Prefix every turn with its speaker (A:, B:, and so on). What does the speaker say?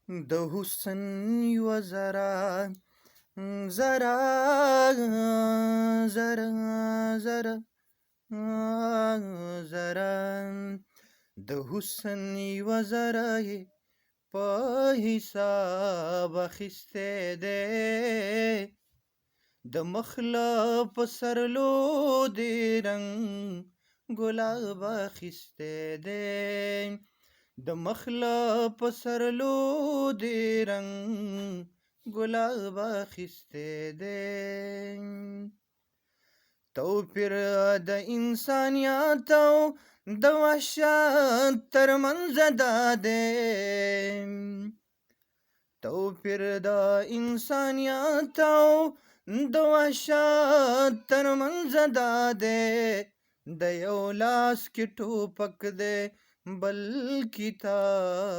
A: د حسن یوه زره زره زره زره د حسن یوه زره یې په حساب اخیستی دی د مخ له په سرلو دې رنګ ګلاب اخیستی دی د مخ له په سرلو دې رنګ ګلاب اخیستی دی توپیر د انسانیت او د وحشت ترمنځ دا دی توپیر د انسانیت او د وحشت ترمنځ دا دی د یو لاس کې ټوپک دی بل کتاب